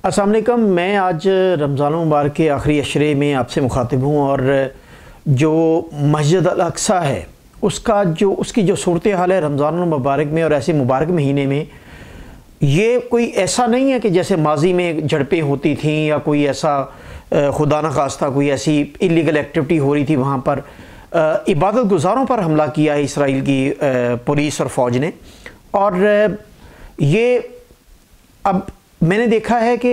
अस्सलाम वालेकुम। मैं आज रमज़ान मुबारक के आखिरी अशरे में आपसे मुखातिब हूँ और जो मस्जिद अल अक्सा है उसकी जो सूरत हाल है रमज़ान मुबारक में और ऐसे मुबारक महीने में, ये कोई ऐसा नहीं है कि जैसे माजी में झड़पें होती थीं या कोई ऐसा खुदा न खास्ता कोई ऐसी इलीगल एक्टिविटी हो रही थी। वहाँ पर इबादत गुजारों पर हमला किया है इसराइल की पुलिस और फ़ौज ने। और ये अब मैंने देखा है कि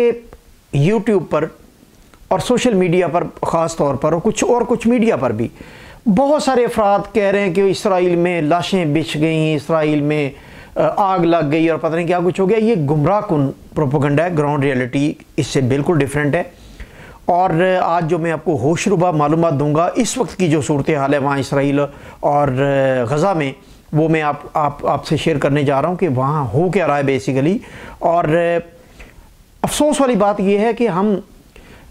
यूट्यूब पर और सोशल मीडिया पर ख़ास तौर पर और कुछ मीडिया पर भी बहुत सारे अफराद कह रहे हैं कि इसराइल में लाशें बिछ गई, इसराइल में आग लग गई और पता नहीं क्या कुछ हो गया। ये गुमराह कुन प्रोपेगेंडा है। ग्राउंड रियलिटी इससे बिल्कुल डिफरेंट है। और आज जो मैं आपको होशरुबा मालूमात दूंगा इस वक्त की जो सूरत हाल है वहाँ इसराइल और गज़ा में, वो मैं आपसे शेयर करने जा रहा हूँ कि वहाँ हो क्या रहा है बेसिकली। और अफसोस वाली बात यह है कि हम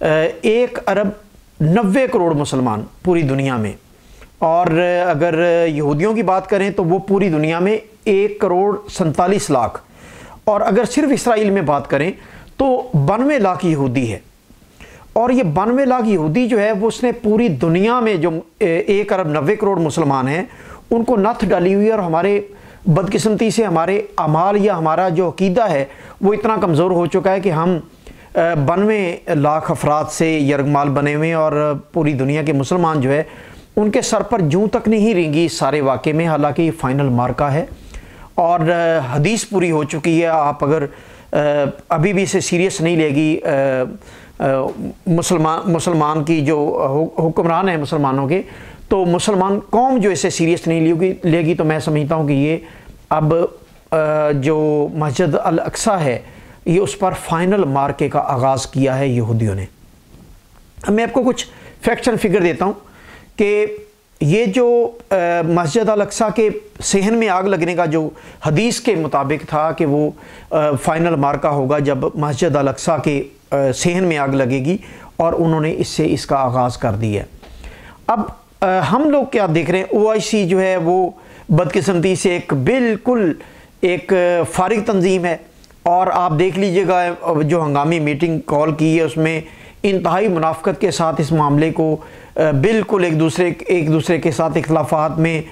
1 अरब 90 करोड़ मुसलमान पूरी दुनिया में, और अगर यहूदियों की बात करें तो वो पूरी दुनिया में 1 करोड़ 47 लाख, और अगर सिर्फ इसराइल में बात करें तो 92 लाख यहूदी है। और ये 92 लाख यहूदी जो है वो उसने पूरी दुनिया में जो 1 अरब 90 करोड़ मुसलमान हैं उनको नथ डाली हुई है। और हमारे बदकिस्मती से हमारे अमाल या हमारा जो अकीदा है वो इतना कमज़ोर हो चुका है कि हम 92 लाख अफराद से यरगमाल बने हुए हैं। और पूरी दुनिया के मुसलमान जो है उनके सर पर जूं तक नहीं रेंगी इस सारे वाक़े में। हालांकि ये फ़ाइनल मार्का है और हदीस पूरी हो चुकी है। आप अगर अभी भी इसे सीरियस नहीं लेगी मुसलमान की जो हुक्मरान है मुसलमानों के, तो मुसलमान कौम जो इसे सीरियस नहीं लेगी तो मैं समझता हूँ कि ये अब जो मस्जिद अल अक्सा है ये उस पर फाइनल मार्के का आगाज़ किया है यहूदियों ने। मैं आपको कुछ फैक्ट्स एंड फिगर देता हूँ कि ये जो मस्जिद अल अक्सा के सहन में आग लगने का जो हदीस के मुताबिक था कि वो फाइनल मार्का होगा जब मस्जिद अल अक्सा के सहन में आग लगेगी, और उन्होंने इसका आगाज़ कर दिया। अब हम लोग क्या देख रहे हैं, OIC जो है वो बदकिस्मती से बिल्कुल एक फारिग तंजीम है। और आप देख लीजिएगा जो हंगामी मीटिंग कॉल की है उसमें इंतहाई मुनाफ़कत के साथ इस मामले को बिल्कुल एक दूसरे के साथ इख्लाफात में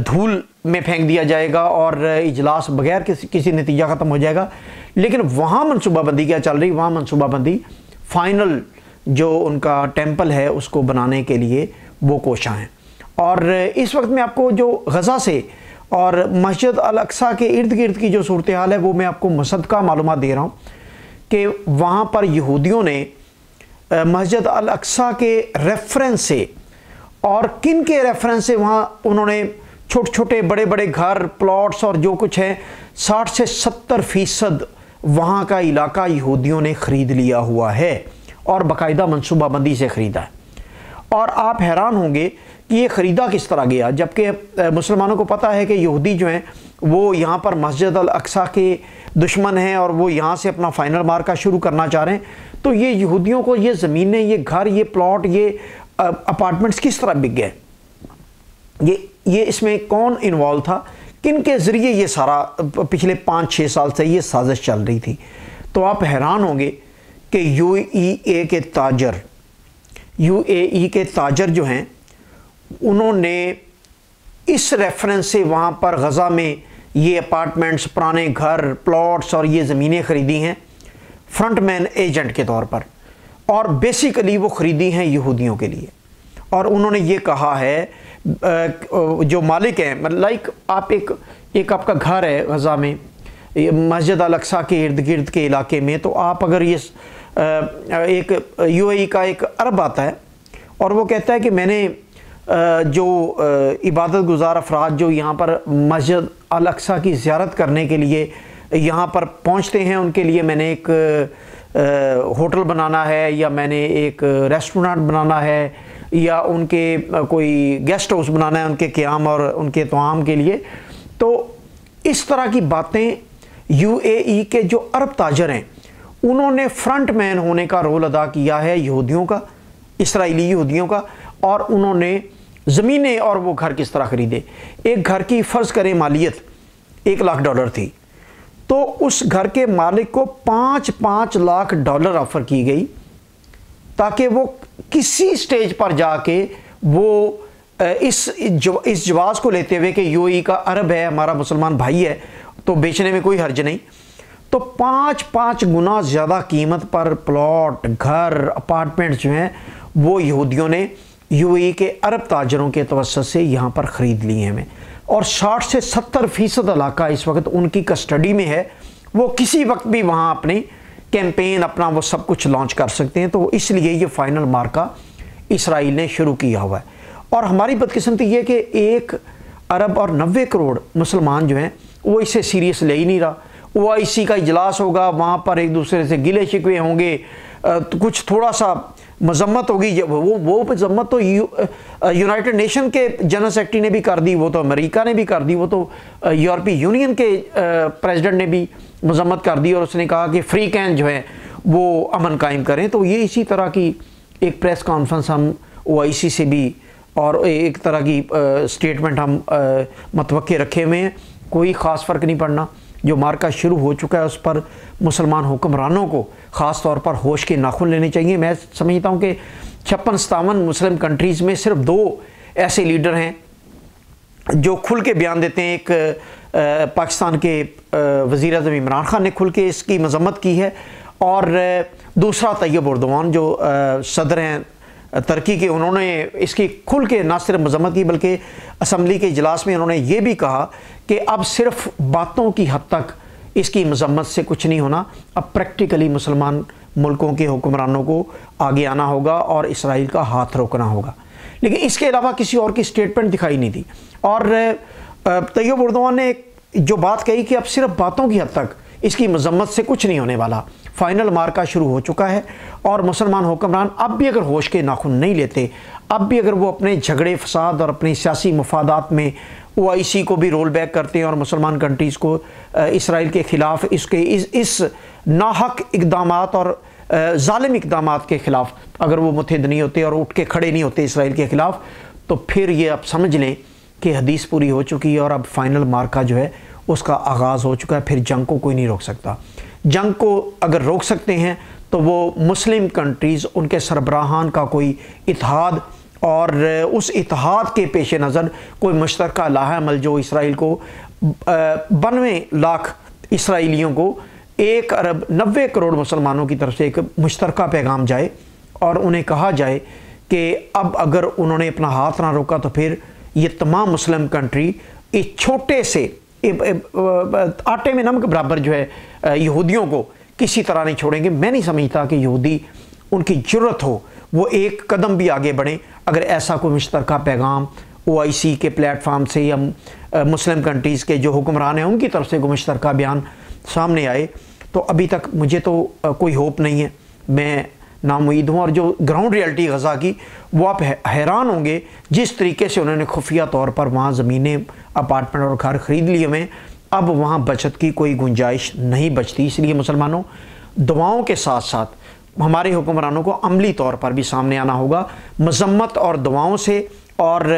धूल में फेंक दिया जाएगा और इजलास बगैर किसी नतीजा ख़त्म हो जाएगा। लेकिन वहाँ मनसूबाबंदी क्या चल रही, वहाँ मनसूबाबंदी फ़ाइनल जो उनका टेम्पल है उसको बनाने के लिए वो कोशिश हैं। और इस वक्त मैं आपको जो गज़ा से और मस्जिद अल अक्सा के इर्द गिर्द की जो सूरत हाल है वो मैं आपको मुसद्दक़ा मालूमात दे रहा हूँ कि वहाँ पर यहूदियों ने मस्जिद अल अक्सा के रेफरेंस से और किन के रेफरेंस से वहाँ उन्होंने छोटे छोटे बड़े बड़े घर प्लॉट्स और जो कुछ है 60 से 70% वहाँ का इलाका यहूदियों ने ख़रीद लिया हुआ है और बाकायदा मनसूबाबंदी से ख़रीदा है। और आप हैरान होंगे कि ये ख़रीदा किस तरह गया, जबकि मुसलमानों को पता है कि यहूदी जो हैं वो यहाँ पर मस्जिद अल अक्सा के दुश्मन हैं और वो यहाँ से अपना फ़ाइनल मार्का शुरू करना चाह रहे हैं। तो ये यहूदियों को ये ज़मीनें, ये घर, ये प्लॉट, ये अपार्टमेंट्स किस तरह बिक गए, ये इसमें कौन इन्वॉल्व था, किन के ज़रिए ये सारा पिछले 5-6 साल से ये साजिश चल रही थी। तो आप हैरान होंगे कि UAE के ताजर जो हैं उन्होंने इस रेफरेंस से वहाँ पर गज़ा में ये अपार्टमेंट्स, पुराने घर, प्लॉट्स और ये ज़मीनें ख़रीदी हैं फ्रंटमैन एजेंट के तौर पर। और बेसिकली वो ख़रीदी हैं यहूदियों के लिए। और उन्होंने ये कहा है जो मालिक हैं, लाइक आप एक आपका घर है गज़ा में मस्जिद अल अक्सा के इर्द गिर्द के इलाके में, तो आप अगर ये एक UAE का एक अरब आता है और वो कहता है कि मैंने जो इबादत गुजार अफराद जो यहाँ पर मस्जिद अल अक्सा की ज़ियारत करने के लिए यहाँ पर पहुँचते हैं उनके लिए मैंने एक होटल बनाना है या मैंने एक रेस्टोरेंट बनाना है या उनके कोई गेस्ट हाउस बनाना है उनके क़याम और उनके तमाम के लिए। तो इस तरह की बातें UAE के जो अरब ताजर हैं उन्होंने फ्रंट मैन होने का रोल अदा किया है यहूदियों का, इसराइली यहूदियों का। और उन्होंने ज़मीनें और वो घर किस तरह ख़रीदे। एक घर की फ़र्ज़ करें मालियत $1 लाख थी, तो उस घर के मालिक को 5-5 लाख डॉलर ऑफर की गई ताकि वो किसी स्टेज पर जाके वो इस जवाब को लेते हुए कि यूएई का अरब है, हमारा मुसलमान भाई है, तो बेचने में कोई हर्ज नहीं। तो 5-5 गुना ज़्यादा कीमत पर प्लॉट, घर, अपार्टमेंट जो हैं वो यहूदियों ने यूएई के अरब ताजरों के तवस्सुत से यहाँ पर ख़रीद लिए हैं। और 60 से 70% इलाका इस वक्त उनकी कस्टडी में है। वो किसी वक्त भी वहाँ अपनी कैंपेन, अपना वो सब कुछ लॉन्च कर सकते हैं। तो इसलिए ये फाइनल मार्का इसराइल ने शुरू किया हुआ है। और हमारी बदकिस्मती ये कि 1 अरब और 90 करोड़ मुसलमान जो हैं वो इसे सीरियस ले ही नहीं रहा। OIC का इजलास होगा, वहाँ पर एक दूसरे से गिले शिकवे होंगे, तो कुछ थोड़ा सा मजम्मत होगी। वो मजम्मत तो यूनाइटेड नेशन के जनरल सेक्रेटरी ने भी कर दी, वो तो अमेरिका ने भी कर दी, वो तो यूरोपीय यूनियन के प्रेसिडेंट ने भी मजम्मत कर दी और उसने कहा कि फ्री कैन जो है वो अमन कायम करें। तो ये इसी तरह की एक प्रेस कॉन्फ्रेंस हम OIC से भी और एक तरह की स्टेटमेंट हम मतवक्के रखे हुए हैं। कोई ख़ास फ़र्क नहीं पड़ना। जो मार्का शुरू हो चुका है उस पर मुसलमान हुक्मरानों को ख़ास तौर पर होश के नाखून लेने चाहिए। मैं समझता हूँ कि 56-57 मुस्लिम कंट्रीज़ में सिर्फ 2 ऐसे लीडर हैं जो खुल के बयान देते हैं। एक पाकिस्तान के वज़ीर-ए-आज़म इमरान खान ने खुल के इसकी मजम्मत की है, और दूसरा तैयब एर्दोगान जो सदर हैं तुर्की के, उन्होंने इसकी खुल के ना सिर्फ मजम्मत की बल्कि असम्बली के इजलास में उन्होंने ये भी कहा कि अब सिर्फ बातों की हद तक इसकी मजम्मत से कुछ नहीं होना, अब प्रैक्टिकली मुसलमान मुल्कों के हुक्मरानों को आगे आना होगा और इसराइल का हाथ रोकना होगा। लेकिन इसके अलावा किसी और की स्टेटमेंट दिखाई नहीं दी। और तैयब एर्दोगान ने जो बात कही कि अब सिर्फ बातों की हद तक इसकी मजम्मत से कुछ नहीं होने वाला। फाइनल मार्का शुरू हो चुका है और मुसलमान हुक्मरान अब भी अगर होश के नाखून नहीं लेते, अब भी अगर वो अपने झगड़े फसाद और अपने सियासी मफादात में OIC को भी रोल बैक करते हैं और मुसलमान कंट्रीज़ को इसराइल के ख़िलाफ़ इसके इस नाहक इक़दामात और ज़ालिम इक़दामात के ख़िलाफ़ अगर वो मुत्तहिद नहीं होते और उठ के खड़े नहीं होते इसराइल के ख़िलाफ़, तो फिर ये आप समझ लें कि हदीस पूरी हो चुकी है और अब फाइनल मार्का जो है उसका आगाज़ हो चुका है। फिर जंग को कोई नहीं रोक सकता। जंग को अगर रोक सकते हैं तो वो मुस्लिम कंट्रीज़, उनके सरबराहान का कोई इत्तेहाद और उस इत्तेहाद के पेश नज़र कोई मुश्तरका लाहमल जो इसराइल को 92 लाख इसराइलियों को 1 अरब 90 करोड़ मुसलमानों की तरफ से एक मुश्तरका पैगाम जाए और उन्हें कहा जाए कि अब अगर उन्होंने अपना हाथ ना रोका तो फिर ये तमाम मुस्लिम कंट्री इस छोटे से आटे में नमक बराबर जो है यहूदियों को किसी तरह नहीं छोड़ेंगे। मैं नहीं समझता कि यहूदी उनकी ज़रूरत हो वो एक कदम भी आगे बढ़े। अगर ऐसा कोई मुश्तरका पैगाम OIC के प्लेटफार्म से या मुस्लिम कंट्रीज़ के जो हुक्मरान हैं उनकी तरफ से कोई मुश्तरका बयान सामने आए, तो अभी तक मुझे तो कोई होप नहीं है। मैं नामुईद हूँ। और जो ग्राउंड रियलिटी गज़ा की, वो आप हैरान होंगे जिस तरीके से उन्होंने खुफिया तौर पर वहाँ ज़मीनें, अपार्टमेंट और घर ख़रीद लिए हुए। अब वहाँ बचत की कोई गुंजाइश नहीं बचती। इसलिए मुसलमानों, दुआओं के साथ साथ हमारे हुक्मरानों को अमली तौर पर भी सामने आना होगा। मजम्मत और दुआओं से और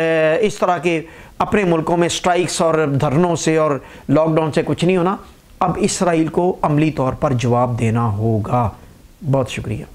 इस तरह के अपने मुल्कों में स्ट्राइक्स और धरनों से और लॉकडाउन से कुछ नहीं होना। अब इसराइल को अमली तौर पर जवाब देना होगा। बहुत शुक्रिया।